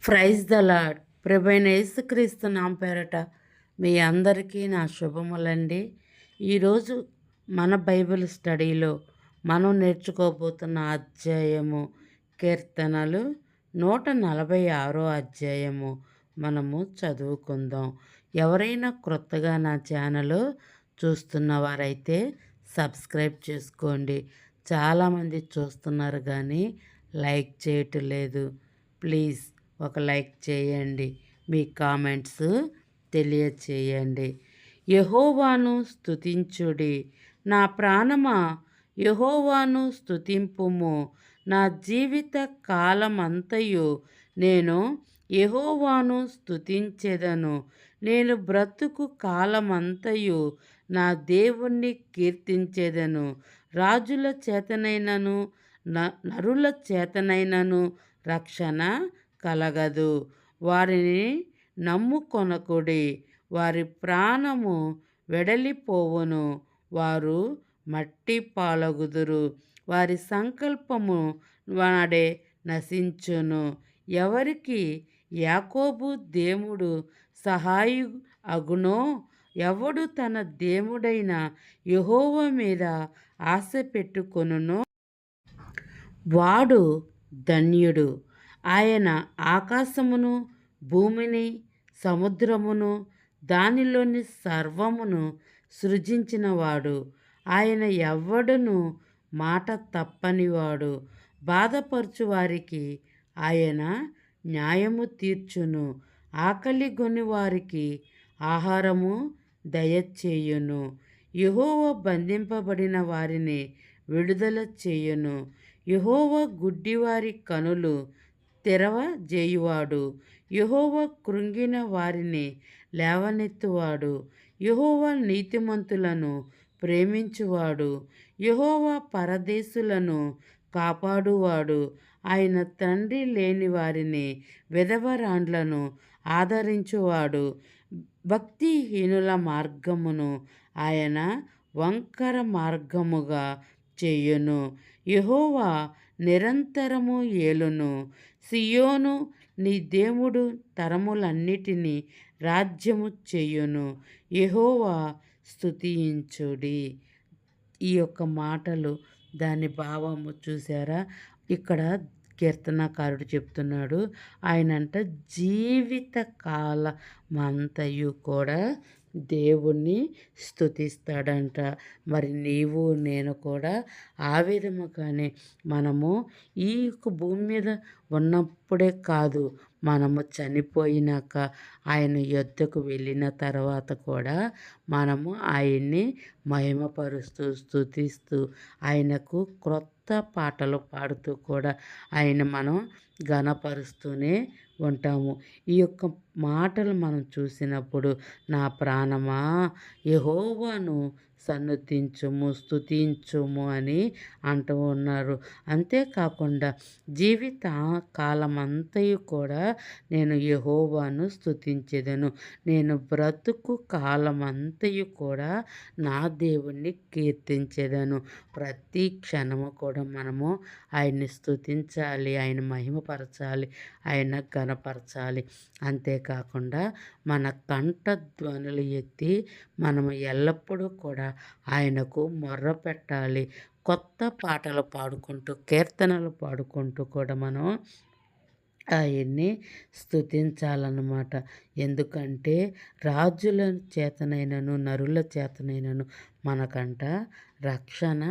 Praise the lord. ప్రభువైన యేసుక్రీస్తు నామం పేరట మీ అందరికీ నా శుభములండి. ఈరోజు మన బైబిల్ స్టడీలో మనం నేర్చుకోబోతున్న అధ్యాయము కీర్తనలు 146 అధ్యాయము మనము చదువుకుందాం. ఎవరైనా క్రొత్తగా నా ఛానల్ చూస్తున్న వారైతే సబ్స్క్రైబ్ చేసుకోండి. చాలామంది చూస్తున్నారు కానీ లైక్ చేయటం లేదు. ప్లీజ్ ఒక లైక్ చేయండి, మీ కామెంట్స్ తెలియచేయండి. యెహోవాను స్తుతించుడి, నా ప్రాణమా యెహోవాను స్తుతింపుము. నా జీవిత కాలమంతయు నేను యెహోవాను స్తుతించెదను. నేను బ్రతుకు కాలమంతయు నా దేవుణ్ణి కీర్తించెదను. రాజుల చేతనైనను నరుల చేతనైనను రక్షణ కలగదు. వారిని నమ్ముకొనకుడి, వారి ప్రాణము వెడలిపోవును. వారు మట్టి పాలగుదురు, వారి సంకల్పము వాడే నశించును. ఎవరికి యాకోబు దేవుడు సహాయు అగునో, ఎవడు తన దేవుడైన యెహోవా మీద ఆశ పెట్టుకొనునో వాడు ధన్యుడు. ఆయన ఆకాశమును భూమిని సముద్రమును దానిలోని సర్వమును సృజించినవాడు. ఆయన ఎవ్వడును మాట తప్పనివాడు. బాధపరచు వారికి ఆయన న్యాయము తీర్చును. ఆకలిగొని వారికి ఆహారము దయచేయును. యెహోవా బంధింపబడిన వారిని విడుదల చేయును. యెహోవా గుడ్డివారి కనులు తెరవజేయువాడు. యెహోవా కృంగిన వారిని లేవనెత్తువాడు. యెహోవా నీతిమంతులను ప్రేమించువాడు. యెహోవా పరదేశులను కాపాడువాడు. ఆయన తండ్రి లేని వారిని విధవరాండ్లను ఆదరించువాడు. భక్తిహీనుల మార్గమును ఆయన వంకర మార్గముగా చేయును. యెహోవా నిరంతరము ఏలును. సియోను నీ దేవుడు తరములన్నిటినీ రాజ్యము చేయును. యెహోవా స్తుతించుడి. ఈ యొక్క మాటలు దాని భావము చూసారా? ఇక్కడ కీర్తనకారుడు చెప్తున్నాడు, ఆయనంట జీవిత కాలమంతయు కూడా దేవుణ్ణి స్తుతిస్తాడంట. మరి నీవు నేను కూడా ఆ విధముగానే మనము ఈ యొక్క భూమి మీద ఉన్నప్పుడే కాదు, మనము చనిపోయినాక ఆయన యొద్దకు వెళ్ళిన తర్వాత కూడా మనము ఆయన్ని మహిమపరుస్తూ స్తుతిస్తూ ఆయనకు క్రొత్త పాటలు పాడుతూ కూడా ఆయన మనం ఘనపరుస్తూనే ఉంటాము. ఈ యొక్క మాటలు మనం చూసినప్పుడు నా ప్రాణమా యెహోవాను సన్నుతించుము, స్తుతించుము అని అంటూ ఉన్నారు. అంతేకాకుండా జీవిత కాలమంతయు కూడా నేను యెహోవాను స్తుతించెదను. నేను బ్రతుకు కాలమంతయు కూడా నా దేవుణ్ణి కీర్తించెదను. ప్రతి క్షణము కూడా మనము ఆయన్ని స్తుతించాలి, ఆయన మహిమపరచాలి, ఆయన ఘనపరచాలి. అంతేకాకుండా మన కంఠ ధ్వనులు ఎత్తి మనము ఎల్లప్పుడూ కూడా ఆయనకు మొర్ర పెట్టాలి. కొత్త పాటలు పాడుకుంటూ కీర్తనలు పాడుకుంటూ కూడా మనం ఆయన్ని స్తుతించాలన్నమాట. ఎందుకంటే రాజుల చేతనైనను నరుల చేతనైనను మనకంట రక్షణ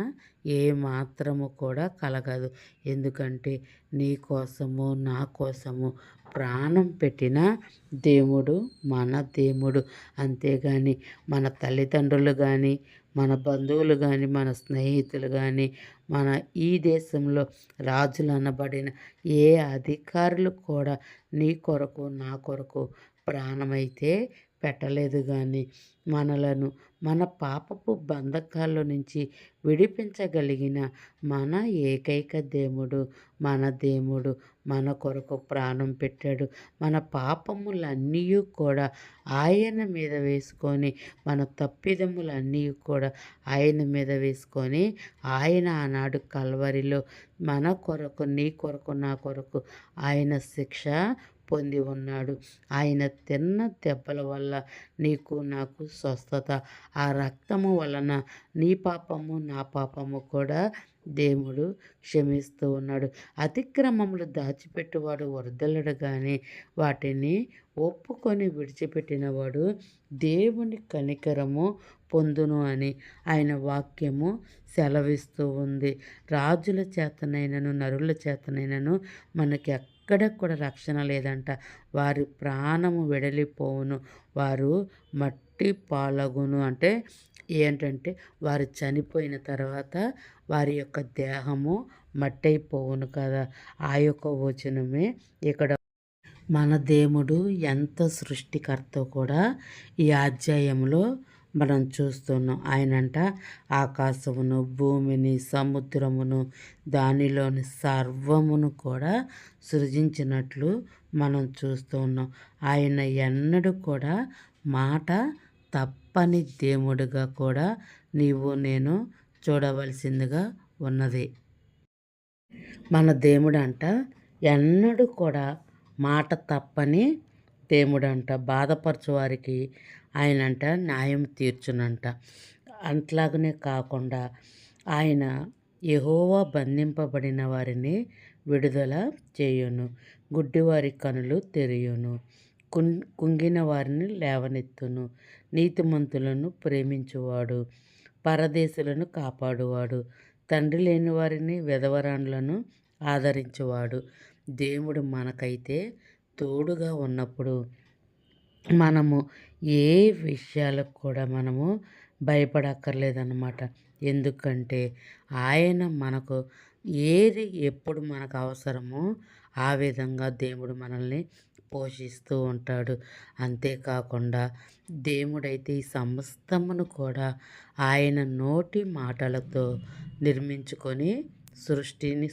ఏమాత్రము కూడా కలగదు. ఎందుకంటే నీ కోసము నా కోసము ప్రాణం పెట్టిన దేవుడు మన దేవుడు. అంతేగాని మన తల్లిదండ్రులు కానీ, మన బంధువులు కానీ, మన స్నేహితులు కానీ, మన ఈ దేశంలో రాజులు అనబడిన ఏ అధికారులు కూడా నీ కొరకు నా కొరకు ప్రాణమైతే పెట్టలేదు. కానీ మనలను మన పాపపు బంధకాల్లో నుంచి విడిపించగలిగిన మన ఏకైక దేవుడు మన దేవుడు మన కొరకు ప్రాణం పెట్టాడు. మన పాపములన్నీ కూడా ఆయన మీద వేసుకొని, మన తప్పిదములన్నీ కూడా ఆయన మీద వేసుకొని, ఆయన ఆనాడు కల్వరిలో మన కొరకు నీ కొరకు నా కొరకు ఆయన శిక్ష పొంది ఉన్నాడు. ఆయన తిన్న దెబ్బల వల్ల నీకు నాకు స్వస్థత. ఆ రక్తము వలన నీ పాపము నా పాపము కూడా దేవుడు క్షమిస్తూ ఉన్నాడు. అతిక్రమములు దాచిపెట్టువాడు వర్ధిల్లడు గాని వాటిని ఒప్పుకొని విడిచిపెట్టినవాడు దేవుని కనికరము పొందును అని ఆయన వాక్యము సెలవిస్తూ ఉంది. రాజుల చేతనైనను నరుల చేతనైనను మనకి ఎక్కడ కూడా రక్షణ లేదంట. వారి ప్రాణము వెడలిపోవును, వారు మట్టి పాలగును. అంటే ఏంటంటే వారు చనిపోయిన తర్వాత వారి యొక్క దేహము మట్టయిపోవును కదా. ఆ యొక్క వచనమే ఇక్కడ మన దేవుడు ఎంత సృష్టికర్త కూడా ఈ అధ్యాయంలో మనం చూస్తున్నాం. ఆయనంట ఆకాశమును భూమిని సముద్రమును దానిలోని సర్వమును కూడా సృజించినట్లు మనం చూస్తూ ఉన్నాం. ఆయన ఎన్నడూ కూడా మాట తప్పని దేవుడిగా కూడా నీవు నేను చూడవలసిందిగా ఉన్నది. మన దేవుడంట ఎన్నడూ కూడా మాట తప్పని దేవుడంట. బాధపరచు వారికి ఆయనంట న్యాయం తీర్చునంట. అట్లాగనే కాకుండా ఆయన యెహోవా బంధింపబడిన వారిని విడుదల చేయును, గుడ్డివారి కనులు తెరియును, కుంగిన వారిని లేవనెత్తును, నీతిమంతులను ప్రేమించువాడు, పరదేశులను కాపాడువాడు, తండ్రి లేని వారిని విధవరాండ్లను ఆదరించువాడు. దేవుడు మనకైతే తోడుగా ఉన్నప్పుడు మనము ఏ విషయాలకు కూడా మనము భయపడక్కర్లేదన్నమాట. ఎందుకంటే ఆయన మనకు ఏది ఎప్పుడు మనకు అవసరమో ఆ విధంగా దేవుడు మనల్ని పోషిస్తూ ఉంటాడు. అంతేకాకుండా దేవుడైతే ఈ సమస్తమును కూడా ఆయన నోటి మాటలతో నిర్మించుకొని సృష్టిని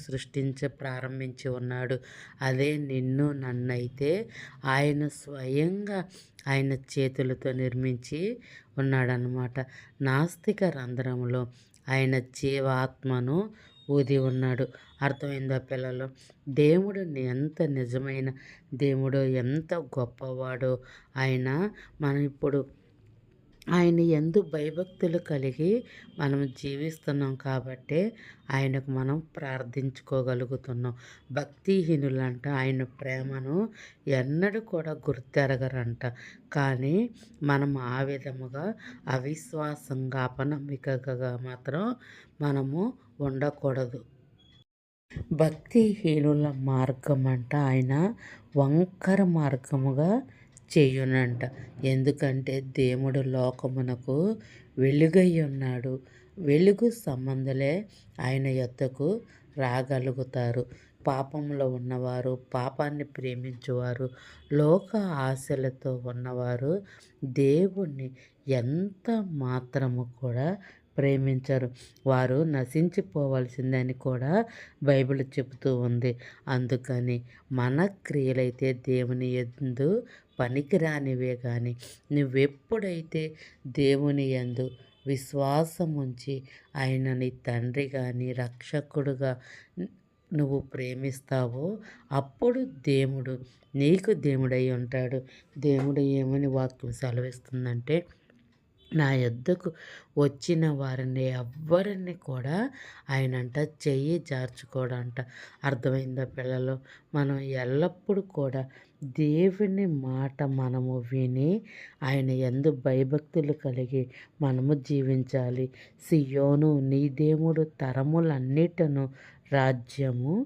ప్రారంభించి ఉన్నాడు. అదే నిన్ను నన్నైతే ఆయన స్వయంగా ఆయన చేతులతో నిర్మించి ఉన్నాడనమాట. నాస్తిక రంధ్రములో ఆయన జీవాత్మను ఊది ఉన్నాడు. అర్థమైందా పిల్లలు? దేవుడు ఎంత నిజమైన దేవుడో, ఎంత గొప్పవాడో ఆయన మనం ఇప్పుడు ఆయన యందు భయభక్తులు కలిగి మనం జీవిస్తున్నాం కాబట్టే ఆయనకు మనం ప్రార్థించుకోగలుగుతున్నాం. భక్తిహీనులంట ఆయన ప్రేమను ఎన్నడూ కూడా గుర్తెరగరంట. కానీ మనం ఆ విధముగా అవిశ్వాసంగా అపనమ్మికగా మాత్రం మనము ఉండకూడదు. భక్తిహీనుల మార్గం అంట ఆయన వంకర మార్గముగా చేయునంట. ఎందుకంటే దేవుడు లోకమునకు వెలుగై ఉన్నాడు. వెలుగు సంబంధులే ఆయన యొద్దకు రాగలుగుతారు. పాపంలో ఉన్నవారు, పాపాన్ని ప్రేమించువారు, లోక ఆశలతో ఉన్నవారు దేవుణ్ణి ఎంత మాత్రము కూడా ప్రేమించరు. వారు నశించిపోవలసిందని కూడా బైబిల్ చెబుతూ ఉంది. అందుకని మన క్రియలైతే దేవుని యందు పనికిరానివే కానీ నువ్వెప్పుడైతే దేవుని యందు విశ్వాసం ఉంచి ఆయన నీ తండ్రి కానీ రక్షకుడుగా నువ్వు ప్రేమిస్తావో అప్పుడు దేవుడు నీకు దేవుడై ఉంటాడు. దేవుడు ఏమని వాక్యం సెలవిస్తుందంటే, నా యొద్దకు వచ్చిన వారిని ఎవ్వరిని కూడా ఆయనంట చెయ్యి జార్చుకోడంట. అర్థమైందా పిల్లలు? మనం ఎల్లప్పుడూ కూడా దేవుని మాట మనము విని ఆయన యందు భయభక్తులు కలిగి మనము జీవించాలి. సియోను నీ దేవుడు తరములన్నిటను రాజ్యము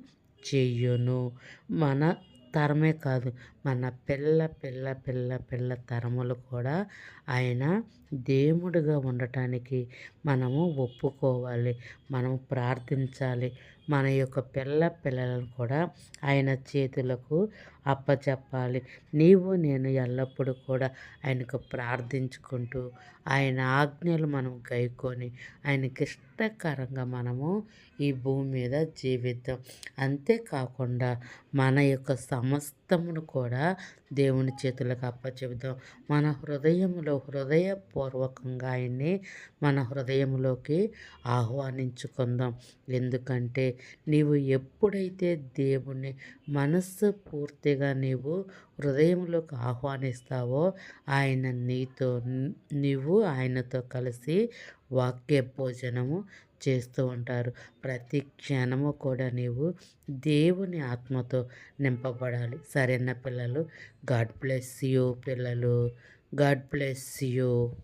చెయ్యును. మన తరమే కాదు, మన పిల్ల పిల్ల పిల్ల పిల్ల తరములు కూడా ఆయన దేవుడుగా ఉండటానికి మనము ఒప్పుకోవాలి. మనం ప్రార్థించాలి. మన యొక్క పిల్లలను కూడా ఆయన చేతులకు అప్పచెప్పాలి. నీవు నేను ఎల్లప్పుడూ కూడా ఆయనకు ప్రార్థించుకుంటూ ఆయన ఆజ్ఞలు మనం గైకొని ఆయనకి ఇష్టకరంగా మనము ఈ భూమి మీద జీవిద్దాం. అంతేకాకుండా మన యొక్క సమస్తమును కూడా దేవుని చేతులకు అప్పచెబుదాం. మన హృదయపూర్వకంగా ఆయన్ని మన హృదయంలోకి ఆహ్వానించుకుందాం. ఎందుకంటే నీవు ఎప్పుడైతే దేవుణ్ణి మనస్సు పూర్తిగా నీవు హృదయంలోకి ఆహ్వానిస్తావో ఆయన నీవు ఆయనతో కలిసి వాక్య భోజనము చేస్తూ ఉంటారు. ప్రతి క్షణము కూడా నీవు దేవుని ఆత్మతో నింపబడాలి. సరేనా పిల్లలు? గాడ్ బ్లెస్ యూ పిల్లలు. God bless you.